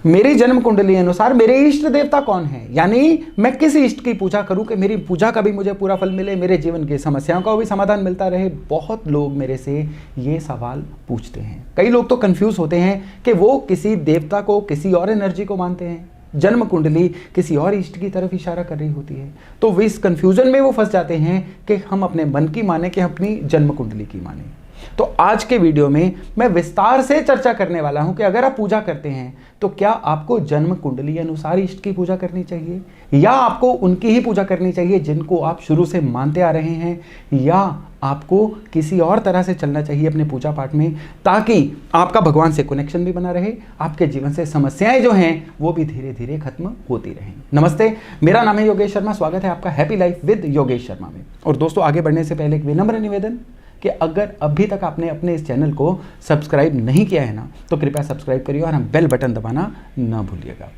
मेरी जन्म कुंडली अनुसार मेरे इष्ट देवता कौन है, यानी मैं किस इष्ट की पूजा करूं कि मेरी पूजा का भी मुझे पूरा फल मिले, मेरे जीवन की समस्याओं का भी समाधान मिलता रहे। बहुत लोग मेरे से ये सवाल पूछते हैं। कई लोग तो कंफ्यूज होते हैं कि वो किसी देवता को, किसी और एनर्जी को मानते हैं, जन्म कुंडली किसी और इष्ट की तरफ इशारा कर रही होती है। तो वे इस कंफ्यूजन में वो फंस जाते हैं कि हम अपने मन की माने कि अपनी जन्म कुंडली की माने। तो आज के वीडियो में मैं विस्तार से चर्चा करने वाला हूं कि अगर आप पूजा करते हैं तो क्या आपको जन्म कुंडली अनुसार इष्ट की पूजा करनी चाहिए, या आपको उनकी ही पूजा करनी चाहिए जिनको आप शुरू से मानते आ रहे हैं, या आपको किसी और तरह से चलना चाहिए अपने पूजा पाठ में, ताकि आपका भगवान से कनेक्शन भी बना रहे, आपके जीवन से समस्याएं जो हैं वो भी धीरे धीरे खत्म होती रहें। नमस्ते, मेरा नाम है योगेश शर्मा। स्वागत है आपका happy life with Yogesh Sharma में। और दोस्तों, आगे बढ़ने से पहले एक विनम्र निवेदन कि अगर अभी तक आपने अपने इस चैनल को सब्सक्राइब नहीं किया है ना, तो कृपया सब्सक्राइब करिए और हम बेल बटन दबाना ना भूलिएगा।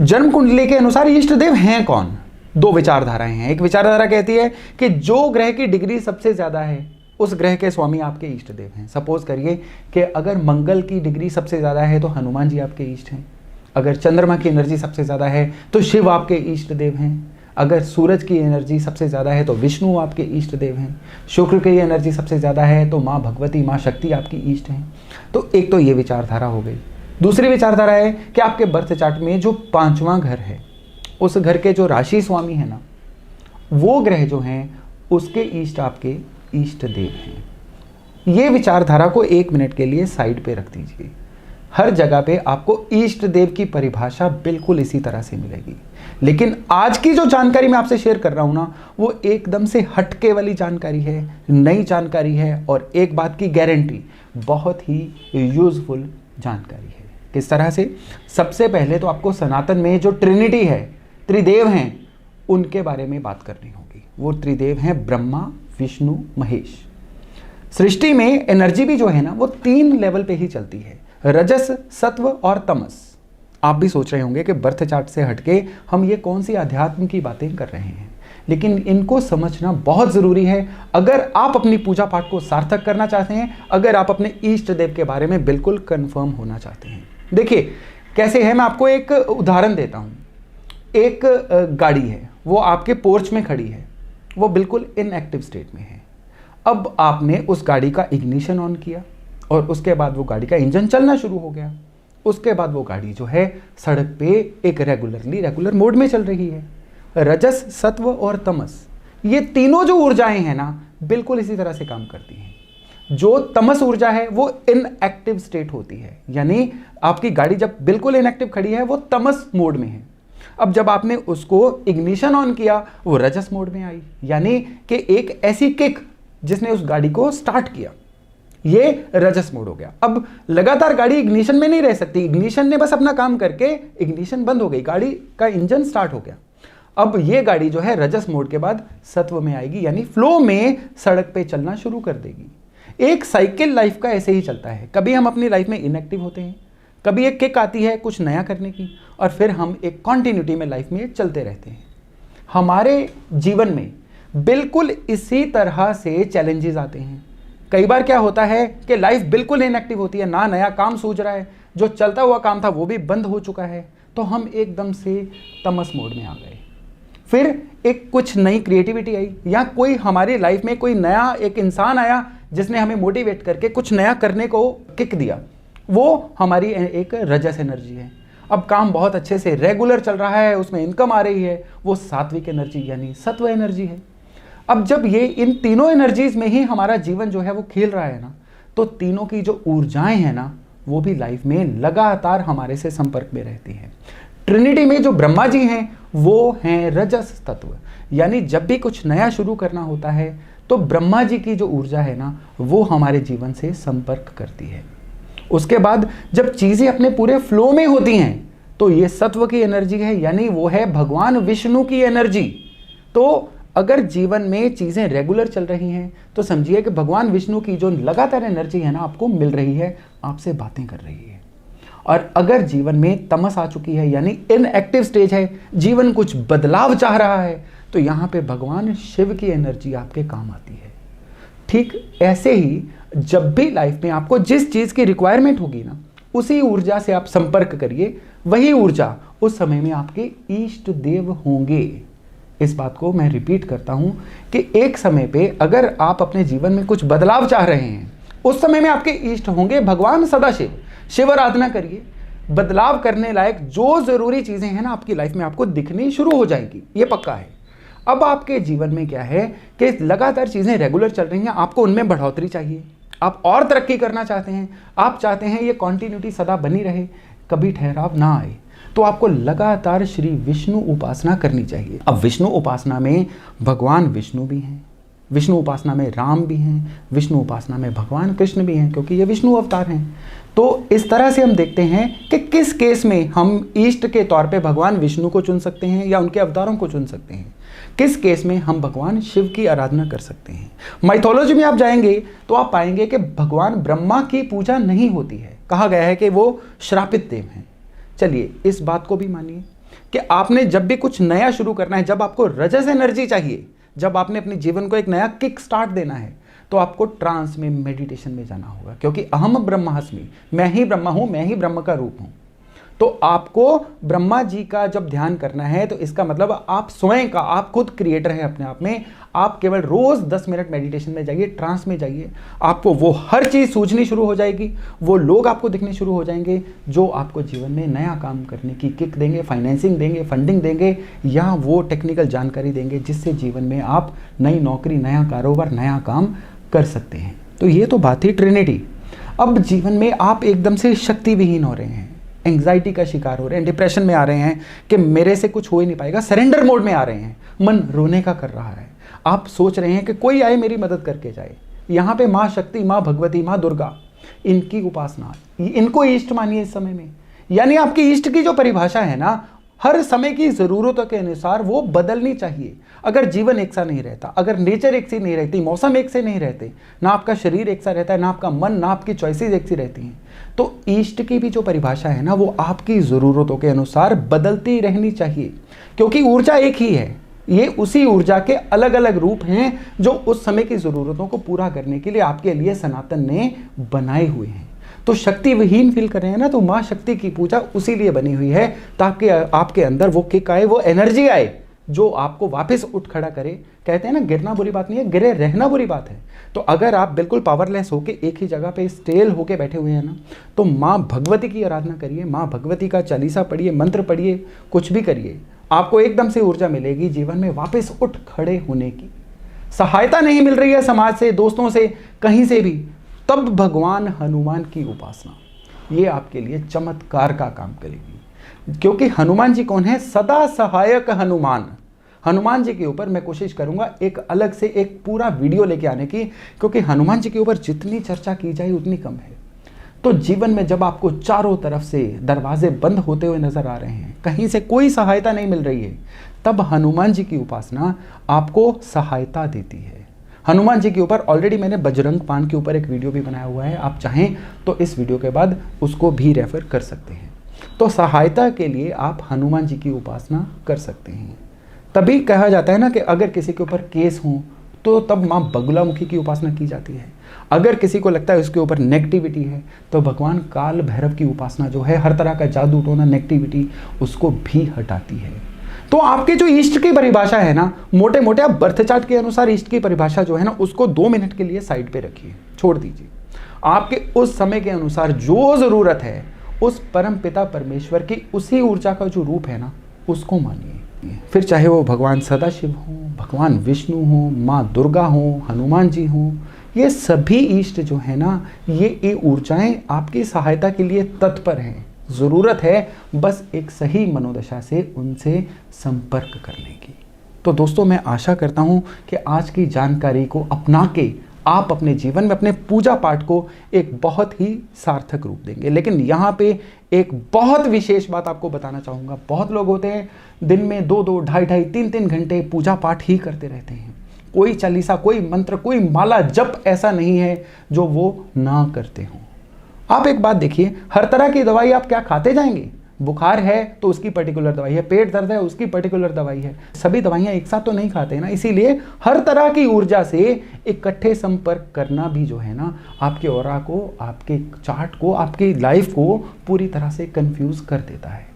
जन्म कुंडली के अनुसार इष्ट देव हैं कौन? दो विचारधाराएं हैं। एक विचारधारा कहती है कि जो ग्रह की डिग्री सबसे ज्यादा है उस ग्रह के स्वामी आपके इष्ट देव हैं। सपोज करिए कि अगर मंगल की डिग्री सबसे ज्यादा है तो हनुमान जी आपके इष्ट हैं। अगर चंद्रमा की एनर्जी सबसे ज्यादा है तो शिव आपके इष्ट देव हैं। अगर सूरज की एनर्जी सबसे ज़्यादा है तो विष्णु आपके इष्ट देव हैं। शुक्र की एनर्जी सबसे ज़्यादा है तो माँ भगवती, माँ शक्ति आपकी इष्ट हैं। तो एक तो ये विचारधारा हो गई। दूसरी विचारधारा है कि आपके बर्थ चार्ट में जो 5वां घर है, उस घर के जो राशि स्वामी है ना, वो ग्रह जो हैं उसके इष्ट आपके इष्ट देव हैं। ये विचारधारा को 1 मिनट के लिए साइड पे रख दीजिए। हर जगह पे आपको इष्ट देव की परिभाषा बिल्कुल इसी तरह से मिलेगी, लेकिन आज की जो जानकारी मैं आपसे शेयर कर रहा हूं ना, वो एकदम से हटके वाली जानकारी है, नई जानकारी है, और एक बात की गारंटी, बहुत ही यूजफुल जानकारी है। किस तरह से? सबसे पहले तो आपको सनातन में जो ट्रिनिटी है, त्रिदेव हैं, उनके बारे में बात करनी होगी। वो त्रिदेव हैं ब्रह्मा, विष्णु, महेश। सृष्टि में एनर्जी भी जो है ना, वो 3 लेवल पे ही चलती है, रजस, सत्व और तमस। आप भी सोच रहे होंगे कि बर्थ चार्ट से हटके हम ये कौन सी अध्यात्म की बातें कर रहे हैं, लेकिन इनको समझना बहुत ज़रूरी है अगर आप अपनी पूजा पाठ को सार्थक करना चाहते हैं, अगर आप अपने इष्ट देव के बारे में बिल्कुल कंफर्म होना चाहते हैं। देखिए कैसे है, मैं आपको एक उदाहरण देता हूँ। एक गाड़ी है, वो आपके पोर्च में खड़ी है, वो बिल्कुल इनएक्टिव स्टेट में है। अब आपने उस गाड़ी का इग्निशन ऑन किया और उसके बाद वो गाड़ी का इंजन चलना शुरू हो गया। उसके बाद वो गाड़ी जो है सड़क पे एक रेगुलर मोड में चल रही है। रजस, सत्व और तमस, ये तीनों जो ऊर्जाएं हैं ना, बिल्कुल इसी तरह से काम करती हैं। जो तमस ऊर्जा है वो इनएक्टिव स्टेट होती है, यानी आपकी गाड़ी जब बिल्कुल इनएक्टिव खड़ी है वो तमस मोड में है। अब जब आपने उसको इग्निशन ऑन किया, वो रजस मोड में आई, यानी कि एक ऐसी किक जिसने उस गाड़ी को स्टार्ट किया, ये रजस मोड हो गया। अब लगातार गाड़ी इग्निशन में नहीं रह सकती, इग्निशन ने बस अपना काम करके इग्निशन बंद हो गई, गाड़ी का इंजन स्टार्ट हो गया। अब ये गाड़ी जो है रजस मोड के बाद सत्व में आएगी, यानी फ्लो में सड़क पे चलना शुरू कर देगी। एक साइकिल लाइफ का ऐसे ही चलता है। कभी हम अपनी लाइफ में इनएक्टिव होते हैं, कभी एक किक आती है कुछ नया करने की, और फिर हम एक कॉन्टिन्यूटी में लाइफ में चलते रहते हैं। हमारे जीवन में बिल्कुल इसी तरह से चैलेंजेस आते हैं। कई बार क्या होता है कि लाइफ बिल्कुल इनएक्टिव होती है, ना नया काम सूझ रहा है, जो चलता हुआ काम था वो भी बंद हो चुका है, तो हम एकदम से तमस मोड में आ गए। फिर एक कुछ नई क्रिएटिविटी आई, या कोई हमारी लाइफ में कोई नया एक इंसान आया जिसने हमें मोटिवेट करके कुछ नया करने को किक दिया, वो हमारी एक रजस एनर्जी है। अब काम बहुत अच्छे से रेगुलर चल रहा है, उसमें इनकम आ रही है, वो सात्विक एनर्जी यानी सत्व एनर्जी है। अब जब ये इन तीनों एनर्जीज में ही हमारा जीवन जो है वो खेल रहा है ना, तो तीनों की जो ऊर्जाएं हैं ना, वो भी लाइफ में लगातार हमारे से संपर्क में रहती हैं। ट्रिनिटी में जो ब्रह्मा जी हैं वो हैं रजस तत्व, यानी जब भी कुछ नया शुरू करना होता है तो ब्रह्मा जी की जो ऊर्जा है ना, वो हमारे जीवन से संपर्क करती है। उसके बाद जब चीजें अपने पूरे फ्लो में होती हैं तो ये सत्व की एनर्जी है, यानी वो है भगवान विष्णु की एनर्जी। तो अगर जीवन में चीजें रेगुलर चल रही हैं तो समझिए कि भगवान विष्णु की जो लगातार एनर्जी है ना, आपको मिल रही है, आपसे बातें कर रही है। और अगर जीवन में तमस आ चुकी है, यानी इनएक्टिव स्टेज है, जीवन कुछ बदलाव चाह रहा है, तो यहाँ पे भगवान शिव की एनर्जी आपके काम आती है। ठीक ऐसे ही जब भी लाइफ में आपको जिस चीज की रिक्वायरमेंट होगी ना, उसी ऊर्जा से आप संपर्क करिए, वही ऊर्जा उस समय में आपके इष्ट देव होंगे। इस बात को मैं रिपीट करता हूं कि एक समय पे अगर आप अपने जीवन में कुछ बदलाव चाह रहे हैं, उस समय में आपके इष्ट होंगे भगवान सदाशिव। शिव आराधना करिए, बदलाव करने लायक जो जरूरी चीजें हैं ना आपकी लाइफ में आपको दिखनी शुरू हो जाएगी, ये पक्का है। अब आपके जीवन में क्या है कि लगातार चीजें रेगुलर चल रही हैं, आपको उनमें बढ़ोतरी चाहिए, आप और तरक्की करना चाहते हैं, आप चाहते हैं ये कॉन्टिन्यूटी सदा बनी रहे, कभी ठहराव ना आए, तो आपको लगातार श्री विष्णु उपासना करनी चाहिए। अब विष्णु उपासना में भगवान विष्णु भी हैं, विष्णु उपासना में राम भी हैं, विष्णु उपासना में भगवान कृष्ण भी हैं, क्योंकि ये विष्णु अवतार हैं। तो इस तरह से हम देखते हैं कि किस केस में हम इष्ट के तौर पे भगवान विष्णु को चुन सकते हैं या उनके अवतारों को चुन सकते हैं, किस केस में हम भगवान शिव की आराधना कर सकते हैं। माइथोलॉजी में आप जाएंगे तो आप पाएंगे कि भगवान ब्रह्मा की पूजा नहीं होती है, कहा गया है कि वो श्रापित देव हैं। चलिए इस बात को भी मानिए कि आपने जब भी कुछ नया शुरू करना है, जब आपको रजस एनर्जी चाहिए, जब आपने अपने जीवन को एक नया किक स्टार्ट देना है, तो आपको ट्रांस में, मेडिटेशन में जाना होगा, क्योंकि अहम ब्रह्मास्मि, मैं ही ब्रह्मा हूं, मैं ही ब्रह्म का रूप हूं। तो आपको ब्रह्मा जी का जब ध्यान करना है तो इसका मतलब आप स्वयं का, आप खुद क्रिएटर हैं अपने आप में। आप केवल रोज 10 मिनट मेडिटेशन में जाइए, ट्रांस में जाइए, आपको वो हर चीज सूझनी शुरू हो जाएगी, वो लोग आपको दिखने शुरू हो जाएंगे जो आपको जीवन में नया काम करने की किक देंगे, फाइनेंसिंग देंगे, फंडिंग देंगे, या वो टेक्निकल जानकारी देंगे जिससे जीवन में आप नई नौकरी, नया कारोबार, नया काम कर सकते हैं। तो ये तो बात थी ट्रिनिटी। अब जीवन में आप एकदम से शक्ति विहीन हो रहे हैं, एंग्जाइटी का शिकार हो रहे हैं, डिप्रेशन में आ रहे हैं कि मेरे से कुछ हो ही नहीं पाएगा, सरेंडर मोड में आ रहे हैं, मन रोने का कर रहा है, आप सोच रहे हैं कि कोई आए मेरी मदद करके जाए। यहाँ पे माँ शक्ति, माँ भगवती, माँ दुर्गा, इनकी उपासना, इनको इष्ट मानिए इस समय में। यानी आपकी इष्ट की जो परिभाषा है ना, हर समय की ज़रूरतों के अनुसार वो बदलनी चाहिए। अगर जीवन एक सा नहीं रहता, अगर नेचर एक सी नहीं रहती, मौसम एक से नहीं रहते, ना आपका शरीर एक सा रहता है, ना आपका मन, ना आपकी चॉइसेस एक सी रहती हैं, तो इष्ट की भी जो परिभाषा है ना, वो आपकी ज़रूरतों के अनुसार बदलती रहनी चाहिए, क्योंकि ऊर्जा एक ही है। ये उसी ऊर्जा के अलग अलग रूप हैं जो उस समय की ज़रूरतों को पूरा करने के लिए आपके लिए सनातन ने बनाए हुए हैं। तो शक्ति विहीन फील कर रहे हैं ना, तो माँ शक्ति की पूजा उसी लिए बनी हुई है ताकि आपके अंदर वो किक आए, वो एनर्जी आए जो आपको वापस उठ खड़ा करे। कहते हैं ना, गिरना बुरी बात नहीं है, गिरे रहना बुरी बात है। तो अगर आप बिल्कुल पावरलेस होके एक ही जगह पे स्टेल होके बैठे हुए हैं ना, तो माँ भगवती की आराधना करिए, माँ भगवती का चालीसा पढ़िए, मंत्र पढ़िए, कुछ भी करिए, आपको एकदम से ऊर्जा मिलेगी जीवन में वापस उठ खड़े होने की। सहायता नहीं मिल रही है समाज से, दोस्तों से, कहीं से भी, तब भगवान हनुमान की उपासना ये आपके लिए चमत्कार का काम करेगी। क्योंकि हनुमान जी कौन है? सदा सहायक हनुमान। हनुमान जी के ऊपर मैं कोशिश करूंगा एक अलग से एक पूरा वीडियो लेके आने की, क्योंकि हनुमान जी के ऊपर जितनी चर्चा की जाए उतनी कम है। तो जीवन में जब आपको चारों तरफ से दरवाजे बंद होते हुए नजर आ रहे हैं, कहीं से कोई सहायता नहीं मिल रही है, तब हनुमान जी की उपासना आपको सहायता देती है। हनुमान जी के ऊपर ऑलरेडी मैंने बजरंग बाण के ऊपर एक वीडियो भी बनाया हुआ है, आप चाहें तो इस वीडियो के बाद उसको भी रेफर कर सकते हैं। तो सहायता के लिए आप हनुमान जी की उपासना कर सकते हैं। तभी कहा जाता है ना कि अगर किसी के ऊपर केस हो तो तब माँ बगुलामुखी की उपासना की जाती है। अगर किसी को लगता है उसके ऊपर नेगेटिविटी है तो भगवान काल भैरव की उपासना जो है, हर तरह का जादू टोना, नेगेटिविटी, उसको भी हटाती है। तो आपके जो इष्ट की परिभाषा है ना, मोटे मोटे आप बर्थ चार्ट के अनुसार इष्ट की परिभाषा जो है ना, उसको 2 मिनट के लिए साइड पे रखिए, छोड़ दीजिए। आपके उस समय के अनुसार जो जरूरत है, उस परम पिता परमेश्वर की उसी ऊर्जा का जो रूप है ना, उसको मानिए। फिर चाहे वो भगवान सदाशिव हो, भगवान विष्णु हो, माँ दुर्गा हो, हनुमान जी हो, ये सभी इष्ट जो है ना, ये ऊर्जाएं आपकी सहायता के लिए तत्पर हैं। ज़रूरत है बस एक सही मनोदशा से उनसे संपर्क करने की। तो दोस्तों, मैं आशा करता हूँ कि आज की जानकारी को अपना के आप अपने जीवन में अपने पूजा पाठ को एक बहुत ही सार्थक रूप देंगे। लेकिन यहाँ पे एक बहुत विशेष बात आपको बताना चाहूँगा। बहुत लोग होते हैं दिन में 2-2, 2.5-2.5, 3-3 घंटे पूजा पाठ ही करते रहते हैं। कोई चालीसा, कोई मंत्र, कोई माला जप ऐसा नहीं है जो वो ना करते हों। आप एक बात देखिए, हर तरह की दवाई आप क्या खाते जाएंगे? बुखार है तो उसकी पर्टिकुलर दवाई है, पेट दर्द है उसकी पर्टिकुलर दवाई है। सभी दवाइयाँ एक साथ तो नहीं खाते हैं ना, इसीलिए हर तरह की ऊर्जा से इकट्ठे संपर्क करना भी जो है ना आपके ऑरा को, आपके चार्ट को, आपकी लाइफ को पूरी तरह से कंफ्यूज कर देता है।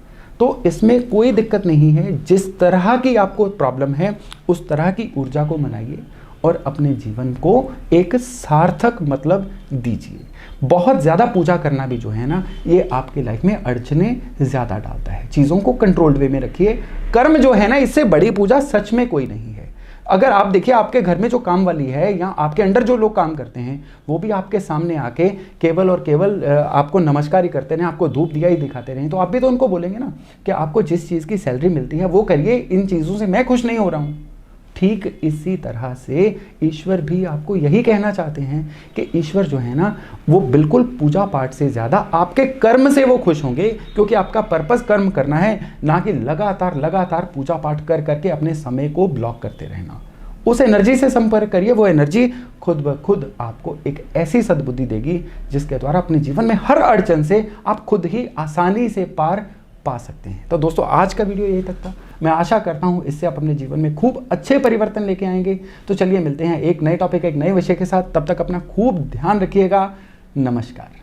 तो इसमें कोई दिक्कत नहीं है, जिस तरह की आपको प्रॉब्लम है उस तरह की ऊर्जा को मनाइए और अपने जीवन को एक सार्थक मतलब दीजिए। बहुत ज़्यादा पूजा करना भी जो है ना ये आपकी लाइफ में अड़चने ज़्यादा डालता है। चीज़ों को कंट्रोल्ड वे में रखिए। कर्म जो है ना, इससे बड़ी पूजा सच में कोई नहीं है। अगर आप देखिए आपके घर में जो काम वाली है या आपके अंडर जो लोग काम करते हैं वो भी आपके सामने आके केवल और केवल आपको नमस्कार ही करते रहें, आपको धूप दिया ही दिखाते रहें, तो आप भी तो उनको बोलेंगे ना कि आपको जिस चीज़ की सैलरी मिलती है वो करिए, इन चीज़ों से मैं खुश नहीं हो रहा हूँ। ठीक इसी तरह से ईश्वर भी आपको यही कहना चाहते हैं कि ईश्वर जो है ना वो बिल्कुल पूजा पाठ से ज़्यादा आपके कर्म से वो खुश होंगे, क्योंकि आपका पर्पस कर्म करना है, ना कि लगातार पूजा पाठ कर करके अपने समय को ब्लॉक करते रहना। उस एनर्जी से संपर्क करिए, वो एनर्जी खुद ब खुद आपको एक ऐसी सद्बुद्धि देगी जिसके द्वारा अपने जीवन में हर अड़चन से आप खुद ही आसानी से पार पा सकते हैं। तो दोस्तों आज का वीडियो यही तक था। मैं आशा करता हूँ इससे आप अपने जीवन में खूब अच्छे परिवर्तन लेके आएंगे। तो चलिए मिलते हैं एक नए टॉपिक, एक नए विषय के साथ। तब तक अपना खूब ध्यान रखिएगा। नमस्कार।